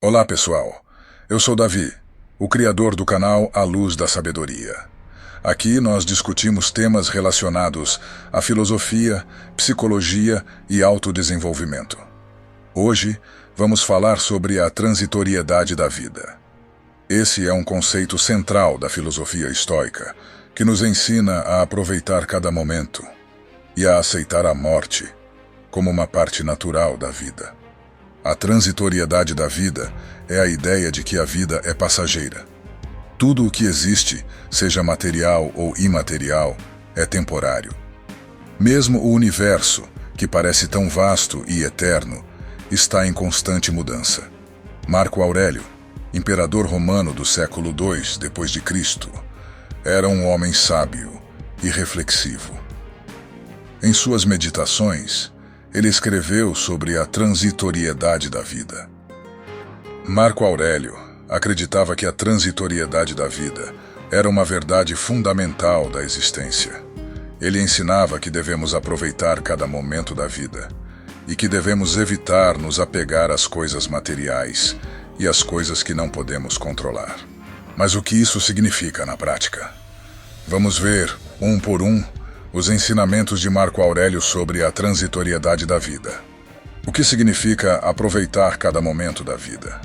Olá, pessoal. Eu sou Davi, o criador do canal A Luz da Sabedoria. Aqui nós discutimos temas relacionados à filosofia, psicologia e autodesenvolvimento. Hoje, vamos falar sobre a transitoriedade da vida. Esse é um conceito central da filosofia estoica, que nos ensina a aproveitar cada momento e a aceitar a morte como uma parte natural da vida. A transitoriedade da vida é a ideia de que a vida é passageira. Tudo o que existe, seja material ou imaterial, é temporário. Mesmo o universo, que parece tão vasto e eterno, está em constante mudança. Marco Aurélio, imperador romano do século II d.C., era um homem sábio e reflexivo. Em suas meditações, ele escreveu sobre a transitoriedade da vida. Marco Aurélio acreditava que a transitoriedade da vida era uma verdade fundamental da existência. Ele ensinava que devemos aproveitar cada momento da vida e que devemos evitar nos apegar às coisas materiais e às coisas que não podemos controlar. Mas o que isso significa na prática? Vamos ver, um por um, os ensinamentos de Marco Aurélio sobre a transitoriedade da vida. O que significa aproveitar cada momento da vida?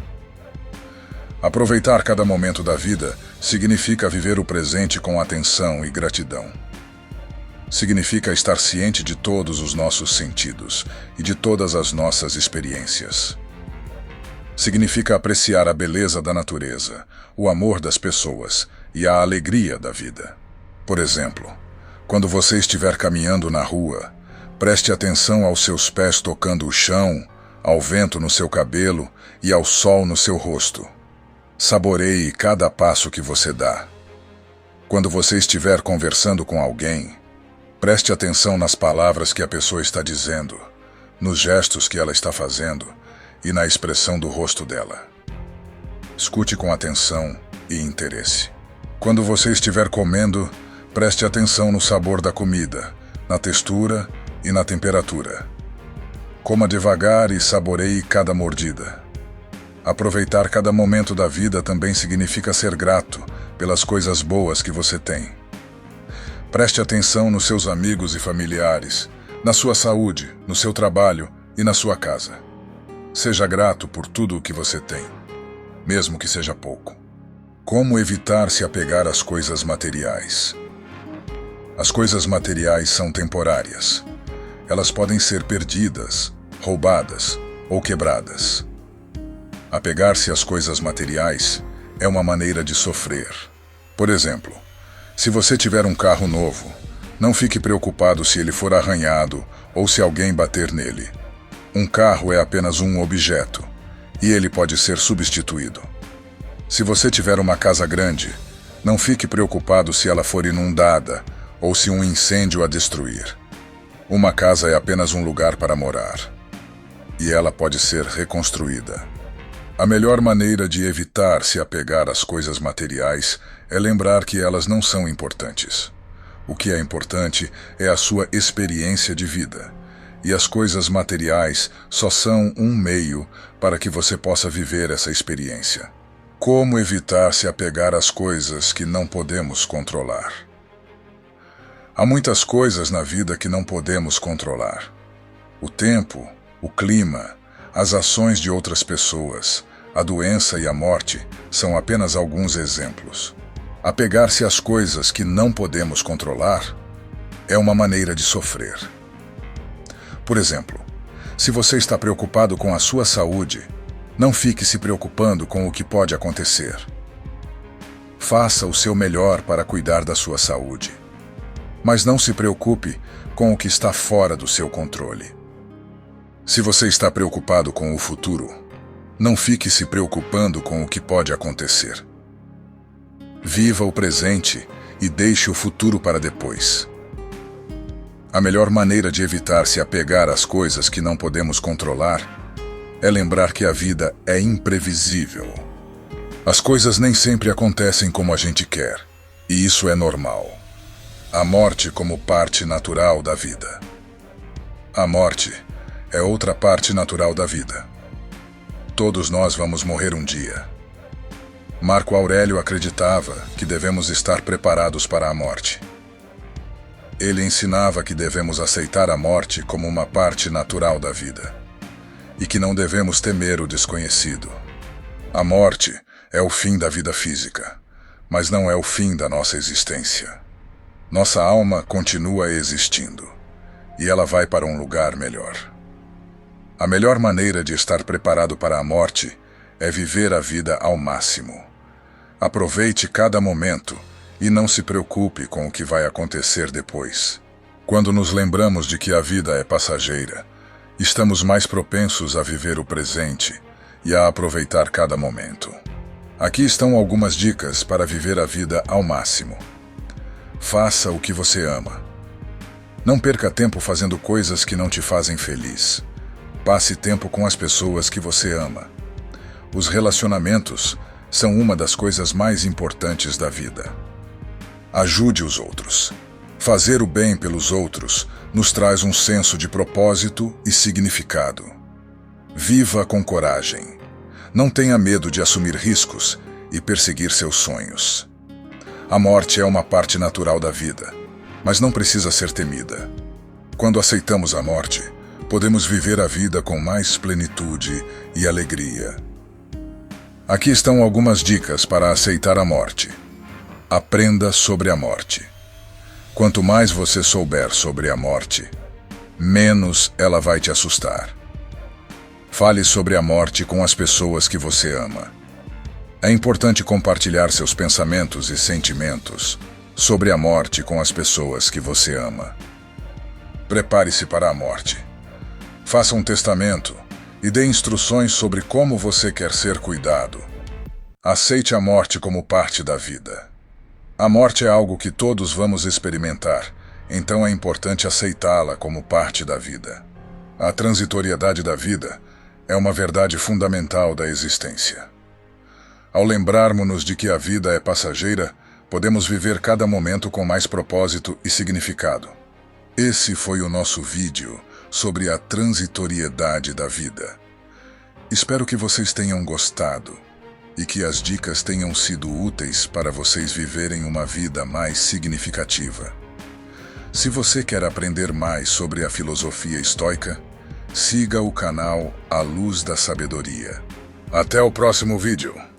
Aproveitar cada momento da vida significa viver o presente com atenção e gratidão. Significa estar ciente de todos os nossos sentidos e de todas as nossas experiências. Significa apreciar a beleza da natureza, o amor das pessoas e a alegria da vida. Por exemplo, quando você estiver caminhando na rua, preste atenção aos seus pés tocando o chão, ao vento no seu cabelo e ao sol no seu rosto. Saboreie cada passo que você dá. Quando você estiver conversando com alguém, preste atenção nas palavras que a pessoa está dizendo, nos gestos que ela está fazendo e na expressão do rosto dela. Escute com atenção e interesse. Quando você estiver comendo, preste atenção no sabor da comida, na textura e na temperatura. Coma devagar e saboreie cada mordida. Aproveitar cada momento da vida também significa ser grato pelas coisas boas que você tem. Preste atenção nos seus amigos e familiares, na sua saúde, no seu trabalho e na sua casa. Seja grato por tudo o que você tem, mesmo que seja pouco. Como evitar se apegar às coisas materiais? As coisas materiais são temporárias. Elas podem ser perdidas, roubadas ou quebradas. Apegar-se às coisas materiais é uma maneira de sofrer. Por exemplo, se você tiver um carro novo, não fique preocupado se ele for arranhado ou se alguém bater nele. Um carro é apenas um objeto, e ele pode ser substituído. Se você tiver uma casa grande, não fique preocupado se ela for inundada ou se um incêndio a destruir. Uma casa é apenas um lugar para morar, e ela pode ser reconstruída. A melhor maneira de evitar se apegar às coisas materiais é lembrar que elas não são importantes. O que é importante é a sua experiência de vida, e as coisas materiais só são um meio para que você possa viver essa experiência. Como evitar se apegar às coisas que não podemos controlar? Há muitas coisas na vida que não podemos controlar. O tempo, o clima, as ações de outras pessoas, a doença e a morte são apenas alguns exemplos. Apegar-se às coisas que não podemos controlar é uma maneira de sofrer. Por exemplo, se você está preocupado com a sua saúde, não fique se preocupando com o que pode acontecer. Faça o seu melhor para cuidar da sua saúde. Mas não se preocupe com o que está fora do seu controle. Se você está preocupado com o futuro, não fique se preocupando com o que pode acontecer. Viva o presente e deixe o futuro para depois. A melhor maneira de evitar se apegar às coisas que não podemos controlar é lembrar que a vida é imprevisível. As coisas nem sempre acontecem como a gente quer, e isso é normal. A morte como parte natural da vida. A morte é outra parte natural da vida. Todos nós vamos morrer um dia. Marco Aurélio acreditava que devemos estar preparados para a morte. Ele ensinava que devemos aceitar a morte como uma parte natural da vida e que não devemos temer o desconhecido. A morte é o fim da vida física, mas não é o fim da nossa existência. Nossa alma continua existindo e ela vai para um lugar melhor. A melhor maneira de estar preparado para a morte é viver a vida ao máximo. Aproveite cada momento e não se preocupe com o que vai acontecer depois. Quando nos lembramos de que a vida é passageira, estamos mais propensos a viver o presente e a aproveitar cada momento. Aqui estão algumas dicas para viver a vida ao máximo. Faça o que você ama. Não perca tempo fazendo coisas que não te fazem feliz. Passe tempo com as pessoas que você ama. Os relacionamentos são uma das coisas mais importantes da vida. Ajude os outros. Fazer o bem pelos outros nos traz um senso de propósito e significado. Viva com coragem. Não tenha medo de assumir riscos e perseguir seus sonhos. A morte é uma parte natural da vida, mas não precisa ser temida. Quando aceitamos a morte, podemos viver a vida com mais plenitude e alegria. Aqui estão algumas dicas para aceitar a morte. Aprenda sobre a morte. Quanto mais você souber sobre a morte, menos ela vai te assustar. Fale sobre a morte com as pessoas que você ama. É importante compartilhar seus pensamentos e sentimentos sobre a morte com as pessoas que você ama. Prepare-se para a morte. Faça um testamento e dê instruções sobre como você quer ser cuidado. Aceite a morte como parte da vida. A morte é algo que todos vamos experimentar, então é importante aceitá-la como parte da vida. A transitoriedade da vida é uma verdade fundamental da existência. Ao lembrarmos-nos de que a vida é passageira, podemos viver cada momento com mais propósito e significado. Esse foi o nosso vídeo sobre a transitoriedade da vida. Espero que vocês tenham gostado e que as dicas tenham sido úteis para vocês viverem uma vida mais significativa. Se você quer aprender mais sobre a filosofia estoica, siga o canal A Luz da Sabedoria. Até o próximo vídeo!